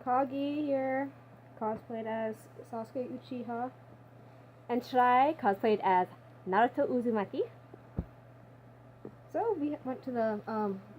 Kaggi here, cosplayed as Sasuke Uchiha. And Schrei, cosplayed as Naruto Uzumaki. So we went to the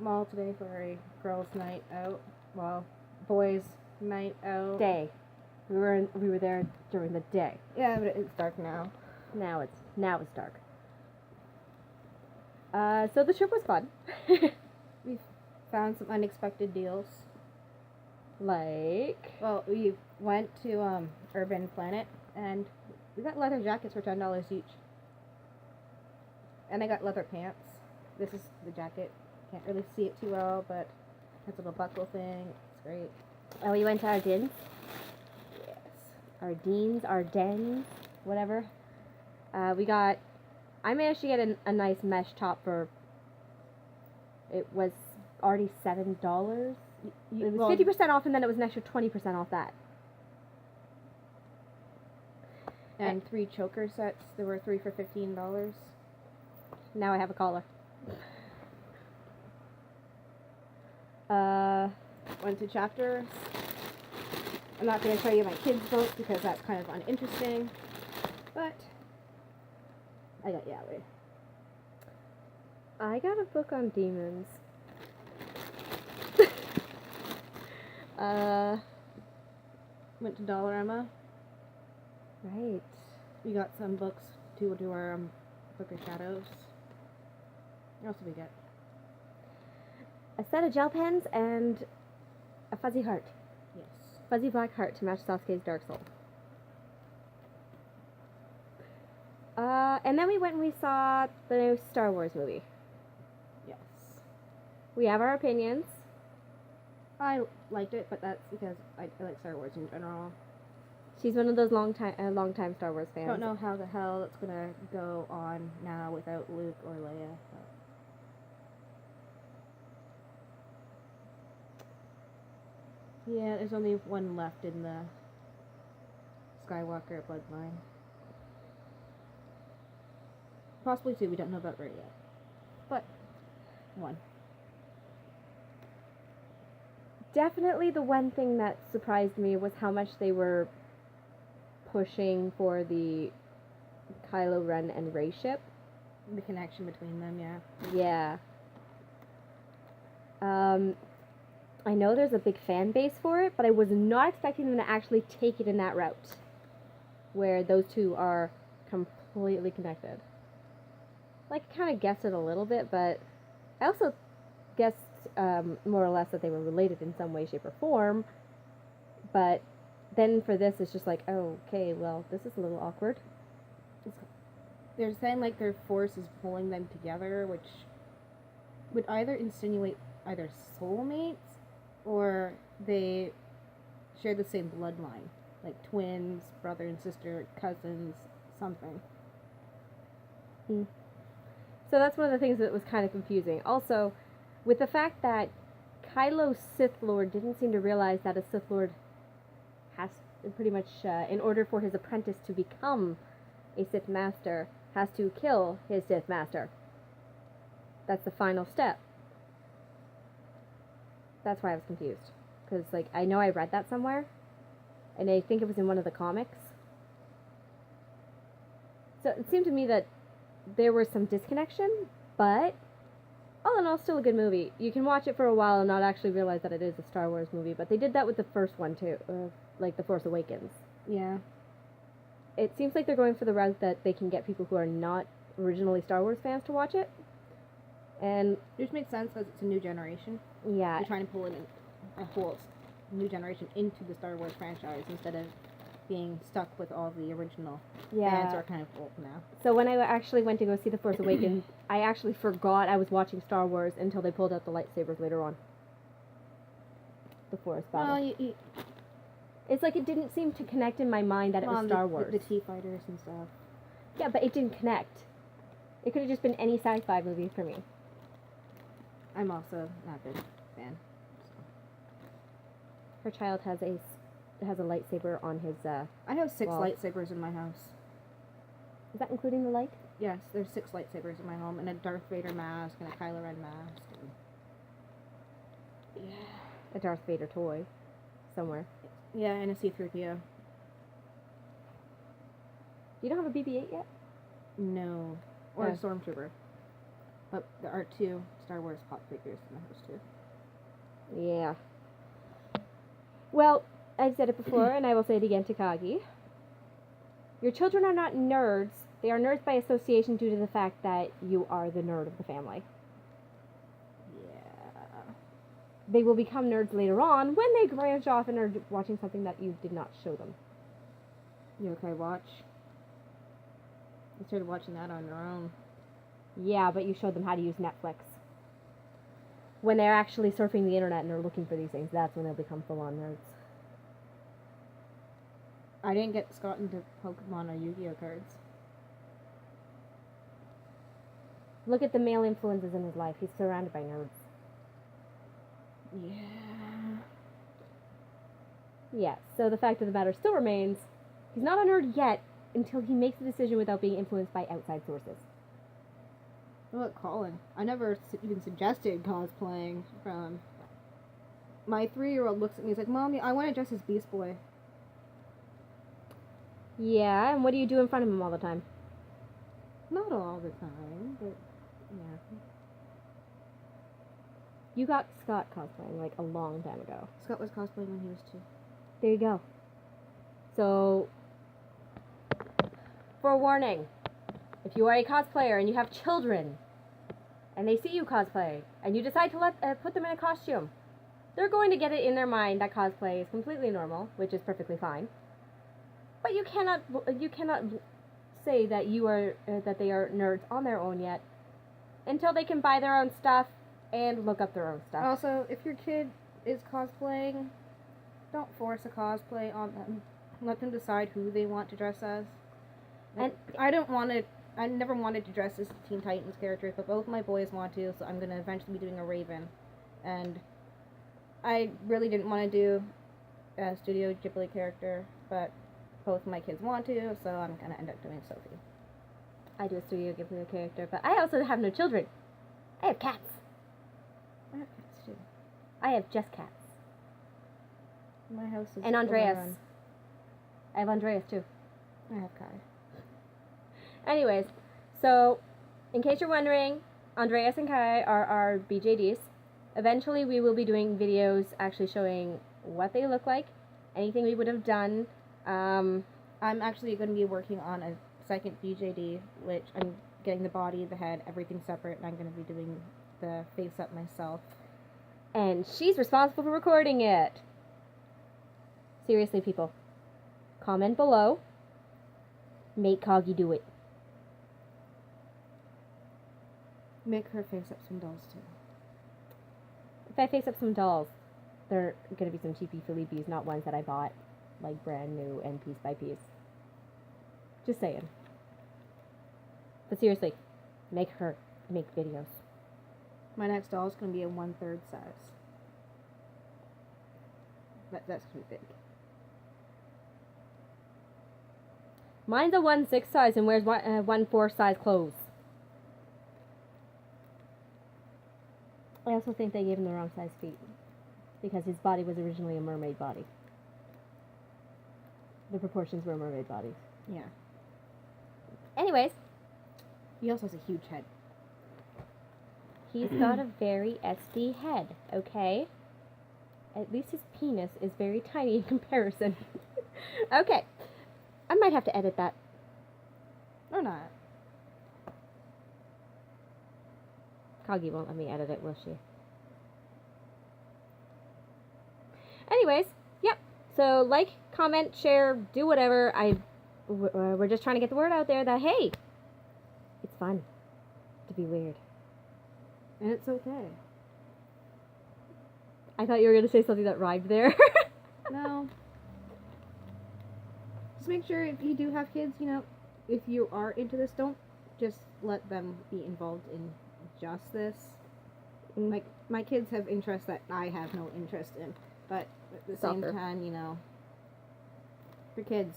mall today for a girls' night out. Well, boys' night out. Day. We were there during the day. Yeah, but it's dark now. Now it's dark. So the trip was fun. We found some unexpected deals. Like, Well, we went to Urban Planet and we got leather jackets for $10 each. And I got leather pants. This is the jacket. Can't really see it too well, but it's a little buckle thing. It's great. oh, we went to our dens, Yes. our dens, whatever. I managed to get a nice mesh top for, it was already $7. It was 50% off, and then it was an extra 20% off that. And 3 choker sets. There were 3 for $15. Now I have a collar. Went to Chapters. I'm not going to show you my kids' book because that's kind of uninteresting. But I got yaoi. I got a book on demons. Went to Dollarama. Right. We got some books to do our Book of Shadows. What else did we get? A set of gel pens and a fuzzy heart. Yes. Fuzzy black heart to match Sasuke's dark soul. And then we went and we saw the new Star Wars movie. Yes. We have our opinions. I liked it, but that's because I like Star Wars in general. She's one of those long time Star Wars fans. I don't know how the hell it's gonna go on now without Luke or Leia. But yeah, there's only one left in the Skywalker bloodline. Possibly 2, we don't know about Rey yet. But 1. Definitely the one thing that surprised me was how much they were pushing for the Kylo Ren and Rey ship. The connection between them, yeah. Yeah. I know there's a big fan base for it, but I was not expecting them to actually take it in that route, where those two are completely connected. Like, I kind of guessed it a little bit, but I also guessed more or less that they were related in some way, shape, or form. But then for this, it's just like, oh, okay, well, this is a little awkward. They're saying like their force is pulling them together, which would either insinuate either soulmates or they share the same bloodline, like twins, brother and sister, cousins, something. So that's one of the things that was kind of confusing. Also, with the fact that Kylo's Sith Lord didn't seem to realize that a Sith Lord has pretty much, in order for his apprentice to become a Sith Master, has to kill his Sith Master. That's the final step. That's why I was confused. Because, like, I know I read that somewhere, and I think it was in one of the comics. So it seemed to me that there was some disconnection, but all in all, still a good movie. You can watch it for a while and not actually realize that it is a Star Wars movie, but they did that with the first one too, like The Force Awakens. Yeah. It seems like they're going for the route that they can get people who are not originally Star Wars fans to watch it. And Which makes sense because it's a new generation. yeah, They're trying to pull in a whole new generation into the Star Wars franchise instead of being stuck with all the original fans who are kind of old now. So when I actually went to go see The Force Awakens, I actually forgot I was watching Star Wars until they pulled out the lightsabers later on. The Force battle. Well, It's like it didn't seem to connect in my mind that it was Star Wars. The T-fighters and stuff. Yeah, but it didn't connect. It could have just been any sci-fi movie for me. I'm also not a big fan. Her child has a lightsaber on his. I have 6 Well- lightsabers in my house. Is that including the light? Yes, there's 6 lightsabers in my home, and a Darth Vader mask, and a Kylo Ren mask. And... yeah. A Darth Vader toy. somewhere. Yeah, and a C-3PO. You don't have a BB-8 yet? No. Or Oh. a Stormtrooper. But there are 2 Star Wars pop figures in the house, too. Yeah. Well, I've said it before, and I will say it again to Kaggi. Your children are not nerds. They are nerds by association due to the fact that you are the nerd of the family. Yeah. They will become nerds later on when they branch off and are watching something that you did not show them. You okay, watch? They started watching that on their own. Yeah, but you showed them how to use Netflix. When they're actually surfing the internet and they're looking for these things, that's when they'll become full-on nerds. I didn't get Scott into Pokemon or Yu-Gi-Oh cards. Look at the male influences in his life. He's surrounded by nerds. Yeah. Yeah, so the fact of the matter still remains, he's not a nerd yet until he makes a decision without being influenced by outside sources. What about Colin? I never even suggested cosplaying from. My 3-year-old looks at me and is like, Mommy, I want to dress as Beast Boy. Yeah, and what do you do in front of him all the time? Not all the time, but yeah. You got Scott cosplaying like a long time ago. Scott was cosplaying when he was 2. There you go. So, forewarning, if you are a cosplayer and you have children, and they see you cosplay, and you decide to put them in a costume, they're going to get it in their mind that cosplay is completely normal, which is perfectly fine. But you cannot say that that they are nerds on their own yet, until they can buy their own stuff and look up their own stuff. Also, if your kid is cosplaying, don't force a cosplay on them. Let them decide who they want to dress as. And I never wanted to dress as Teen Titans characters, but both my boys want to, so I'm going to eventually be doing a Raven. And I really didn't want to do a Studio Ghibli character, but both my kids want to, so I'm going to end up doing Sophie. I do a Studio Ghibli character, but I also have no children. I have cats. I have cats too. I have just cats. My house is And Andreas. overrun. I have Andreas too. I have Kai. Anyways, so in case you're wondering, Andreas and Kai are our BJDs. Eventually we will be doing videos actually showing what they look like, anything we would have done. I'm actually going to be working on a second BJD, which I'm getting the body, the head, everything separate, and I'm going to be doing the face up myself. And she's responsible for recording it. Seriously, people. Comment below. Make Kaggi do it. Make her face up some dolls too. If I face up some dolls, they're going to be some cheapy Philippies, not ones that I bought, like brand new and piece by piece. Just saying. But seriously, make her make videos. My next doll is going to be a 1/3 size. That's going to be big. Mine's a 1/6 size and wears 1/4 size clothes. I also think they gave him the wrong size feet, because his body was originally a mermaid body. The proportions were mermaid bodies. Yeah. Anyways, He also has a huge head. he's got a very SD head, okay? At least his penis is very tiny in comparison. Okay. I might have to edit that. Or not. Kaggi won't let me edit it, will she? Anyways, yep. So like, comment, share, do whatever. We're just trying to get the word out there that, hey, it's fun to be weird. And it's okay. I thought you were going to say something that rhymed there. No. Just make sure if you do have kids, if you are into this, don't just let them be involved in just this. Mm. Like, my kids have interests that I have no interest in. But at the same Soccer. time, for kids,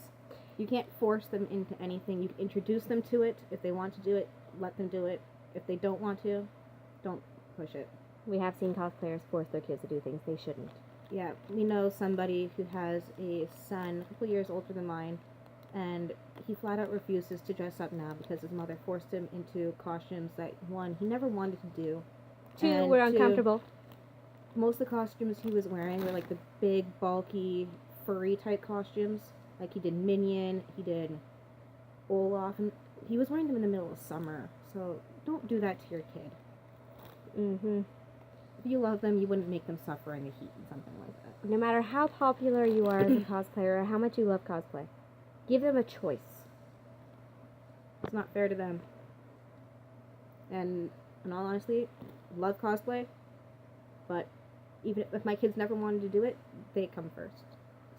you can't force them into anything. You can introduce them to it. If they want to do it, let them do it. If they don't want to, don't push it. We have seen cosplayers force their kids to do things they shouldn't. Yeah, we know somebody who has a son a couple years older than mine, and he flat out refuses to dress up now because his mother forced him into costumes that, one, he never wanted to do. 2, and we're two, uncomfortable. most of the costumes he was wearing were like the big, bulky, furry type costumes. Like he did Minion, he did Olaf, and he was wearing them in the middle of summer. So don't do that to your kid. Mm-hmm. If you love them, you wouldn't make them suffer in the heat and something like that. No matter how popular you are as a cosplayer or how much you love cosplay, give them a choice. It's not fair to them. And in all honesty, love cosplay, but even if my kids never wanted to do it, they come first.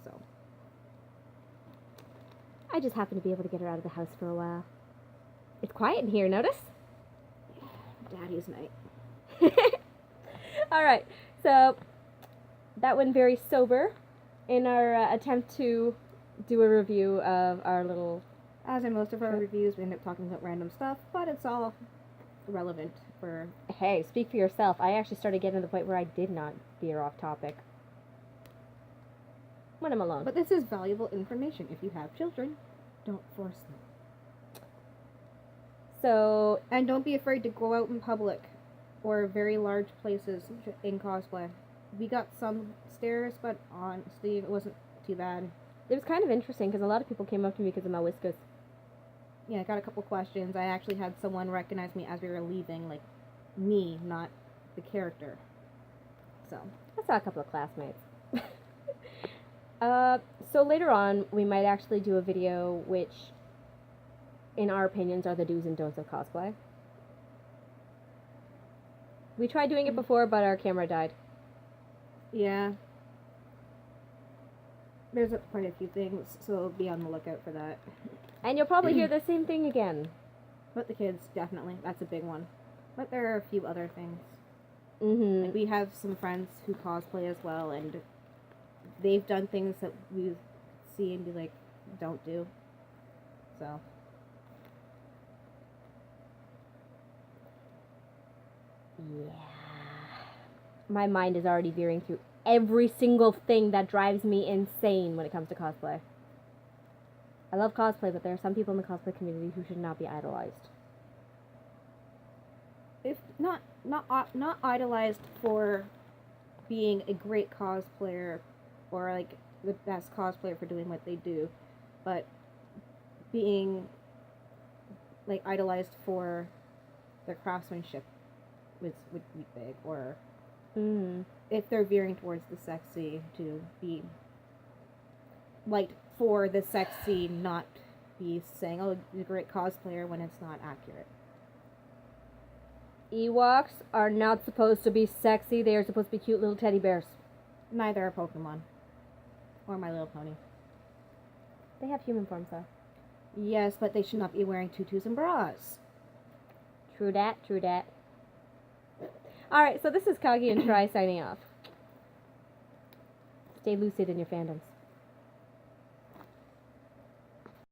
So I just happen to be able to get her out of the house for a while. It's quiet in here, notice? Daddy's night. All right, so that went very sober in our attempt to do a review of our little... As in most of our reviews, we end up talking about random stuff, but it's all relevant for... Hey, speak for yourself. I actually started getting to the point where I did not veer off topic. When I'm alone. But this is valuable information. If you have children, don't force them. So... And don't be afraid to go out in public or very large places in cosplay. We got some stares, but honestly, it wasn't too bad. It was kind of interesting because a lot of people came up to me because of my whiskers. Yeah, I got a couple questions. I actually had someone recognize me as we were leaving, like me, not the character. So I saw a couple of classmates. So later on, we might actually do a video which, in our opinions, are the do's and don'ts of cosplay. We tried doing it before, but our camera died. yeah, there's quite a few things, so be on the lookout for that. And you'll probably hear the same thing again. But the kids, definitely, that's a big one. But there are a few other things. Mm-hmm. Like we have some friends who cosplay as well, and they've done things that we see and be like, don't do. So. Yeah. My mind is already veering through every single thing that drives me insane when it comes to cosplay. I love cosplay, but there are some people in the cosplay community who should not be idolized. If not idolized for being a great cosplayer or like the best cosplayer for doing what they do, but being like idolized for their craftsmanship would be big. Or if they're veering towards the sexy, to be liked for the sexy, not be saying, oh, you're a great cosplayer when it's not accurate. Ewoks are not supposed to be sexy. They are supposed to be cute little teddy bears. Neither are Pokemon. Or My Little Pony. They have human forms, though. Yes, but they should not be wearing tutus and bras. True dat, true dat. Alright, so this is Kaggi and Schrei signing off. Stay lucid in your fandoms.